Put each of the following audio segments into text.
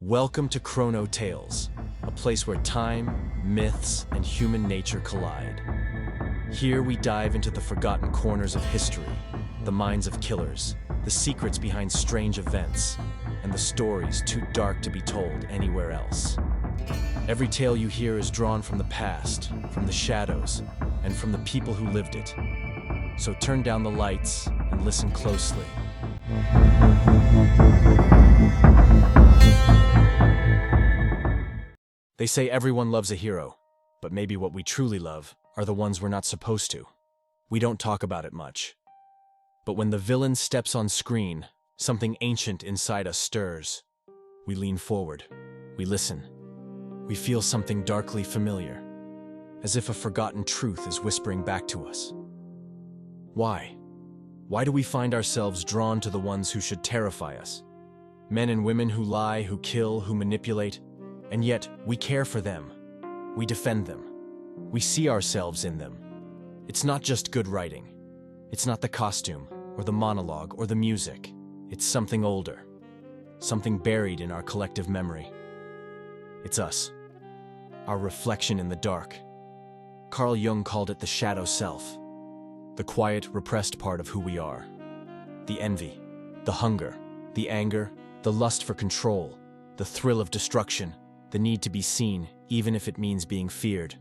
Welcome to Chrono Tales, a place where time, myths, and human nature collide. Here we dive into the forgotten corners of history, the minds of killers, the secrets behind strange events, and the stories too dark to be told anywhere else. Every tale you hear is drawn from the past, from the shadows, and from the people who lived it. So turn down the lights and listen closely. They say everyone loves a hero, but maybe what we truly love are the ones we're not supposed to. We don't talk about it much. But when the villain steps on screen, something ancient inside us stirs. We lean forward. We listen. We feel something darkly familiar, as if a forgotten truth is whispering back to us. Why? Why do we find ourselves drawn to the ones who should terrify us? Men and women who lie, who kill, who manipulate, and yet we care for them. We defend them. We see ourselves in them. It's not just good writing. It's not the costume, or the monologue, or the music. It's something older. Something buried in our collective memory. It's us. Our reflection in the dark. Carl Jung called it the shadow self. The quiet, repressed part of who we are. The envy, the hunger, the anger, the lust for control, the thrill of destruction, the need to be seen, even if it means being feared.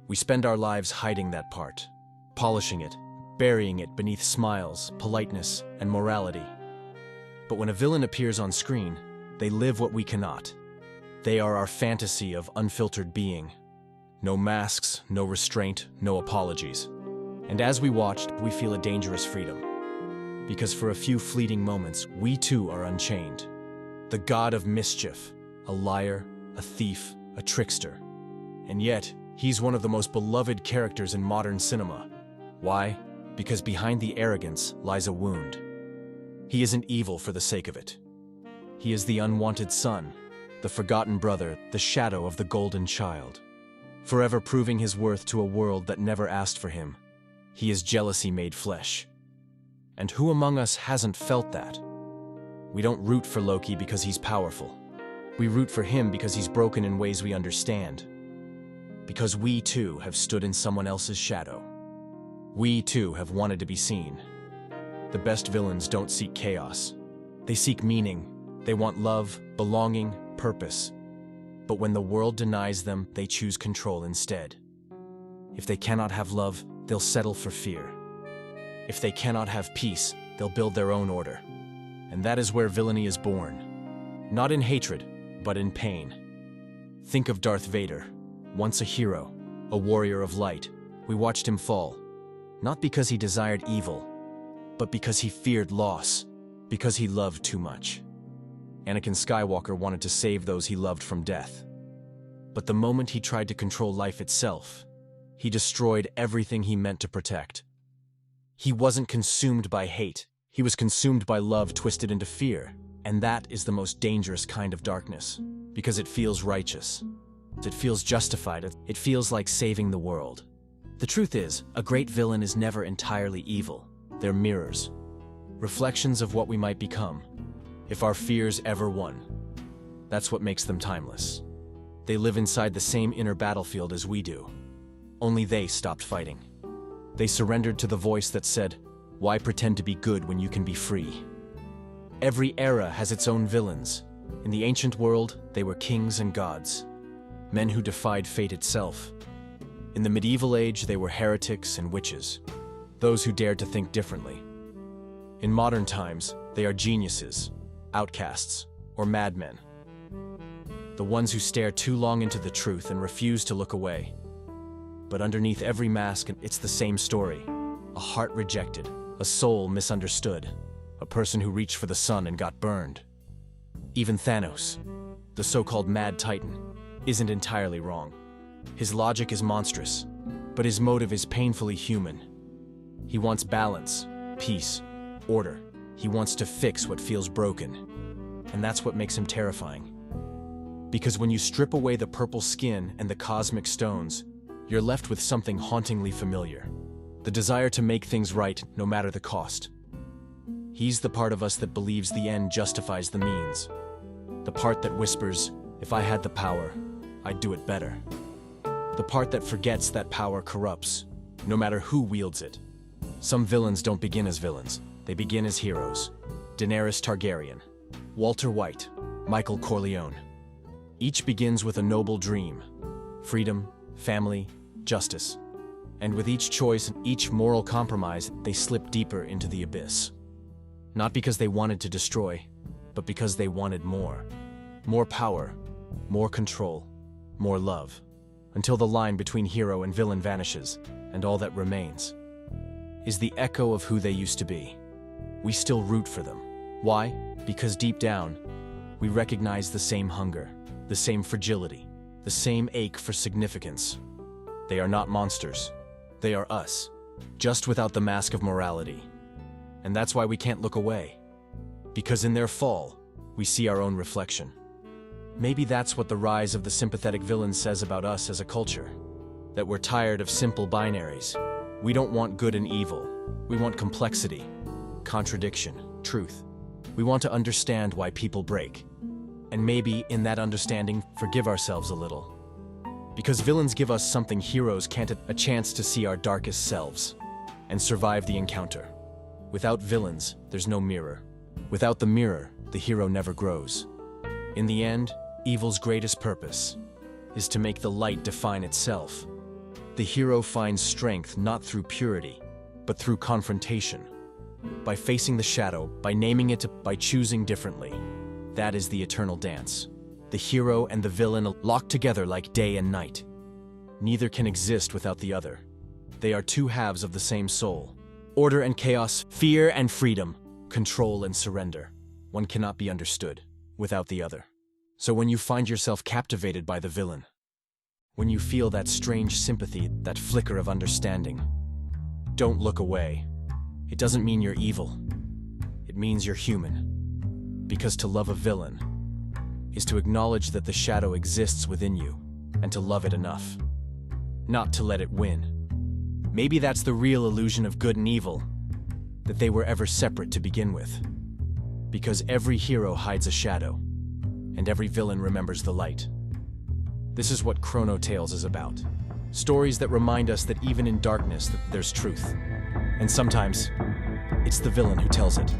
We spend our lives hiding that part, polishing it, burying it beneath smiles, politeness, and morality. But when a villain appears on screen, they live what we cannot. They are our fantasy of unfiltered being. No masks, no restraint, no apologies. And as we watched, we feel a dangerous freedom. Because for a few fleeting moments, we too are unchained. The god of mischief, a liar, a thief, a trickster. And yet, he's one of the most beloved characters in modern cinema. Why? Because behind the arrogance lies a wound. He isn't evil for the sake of it. He is the unwanted son, the forgotten brother, the shadow of the golden child. Forever proving his worth to a world that never asked for him. He is jealousy made flesh. And who among us hasn't felt that? We don't root for Loki because he's powerful. We root for him because he's broken in ways we understand. Because we too have stood in someone else's shadow. We too have wanted to be seen. The best villains don't seek chaos. They seek meaning. They want love, belonging, purpose. But when the world denies them, they choose control instead. If they cannot have love, they'll settle for fear. If they cannot have peace, they'll build their own order. And that is where villainy is born. Not in hatred, but in pain. Think of Darth Vader, once a hero, a warrior of light. We watched him fall, not because he desired evil, but because he feared loss, because he loved too much. Anakin Skywalker wanted to save those he loved from death. But the moment he tried to control life itself, he destroyed everything he meant to protect. He wasn't consumed by hate, he was consumed by love twisted into fear. And that is the most dangerous kind of darkness, because it feels righteous. It feels justified. It feels like saving the world. The truth is, a great villain is never entirely evil. They're mirrors, reflections of what we might become, if our fears ever won. That's what makes them timeless. They live inside the same inner battlefield as we do. Only they stopped fighting. They surrendered to the voice that said, "Why pretend to be good when you can be free?" Every era has its own villains. In the ancient world, they were kings and gods, men who defied fate itself. In the medieval age, they were heretics and witches, those who dared to think differently. In modern times, they are geniuses, outcasts, or madmen. The ones who stare too long into the truth and refuse to look away. But underneath every mask, it's the same story. A heart rejected, a soul misunderstood. A person who reached for the sun and got burned. Even Thanos, the so-called Mad Titan, isn't entirely wrong. His logic is monstrous, but his motive is painfully human. He wants balance, peace, order. He wants to fix what feels broken. And that's what makes him terrifying. Because when you strip away the purple skin and the cosmic stones, you're left with something hauntingly familiar. The desire to make things right no matter the cost. He's the part of us that believes the end justifies the means. The part that whispers, "If I had the power, I'd do it better." The part that forgets that power corrupts, no matter who wields it. Some villains don't begin as villains, they begin as heroes. Daenerys Targaryen, Walter White, Michael Corleone. Each begins with a noble dream: freedom, family, justice. And with each choice and each moral compromise, they slip deeper into the abyss. Not because they wanted to destroy, but because they wanted more. More power, more control, more love. Until the line between hero and villain vanishes, and all that remains is the echo of who they used to be. We still root for them. Why? Because deep down, we recognize the same hunger, the same fragility, the same ache for significance. They are not monsters. They are us, just without the mask of morality. And that's why we can't look away. Because in their fall, we see our own reflection. Maybe that's what the rise of the sympathetic villain says about us as a culture. That we're tired of simple binaries. We don't want good and evil. We want complexity, contradiction, truth. We want to understand why people break. And maybe, in that understanding, forgive ourselves a little. Because villains give us something heroes can't, a chance to see our darkest selves and survive the encounter. Without villains, there's no mirror. Without the mirror, the hero never grows. In the end, evil's greatest purpose is to make the light define itself. The hero finds strength not through purity, but through confrontation. By facing the shadow, by naming it, by choosing differently. That is the eternal dance. The hero and the villain locked together like day and night. Neither can exist without the other. They are two halves of the same soul. Order and chaos, fear and freedom, control and surrender. One cannot be understood without the other. So when you find yourself captivated by the villain, when you feel that strange sympathy, that flicker of understanding, don't look away. It doesn't mean you're evil. It means you're human. Because to love a villain is to acknowledge that the shadow exists within you and to love it enough, not to let it win. Maybe that's the real illusion of good and evil, that they were ever separate to begin with. Because every hero hides a shadow, and every villain remembers the light. This is what Chrono Tales is about. Stories that remind us that even in darkness, there's truth. And sometimes, it's the villain who tells it.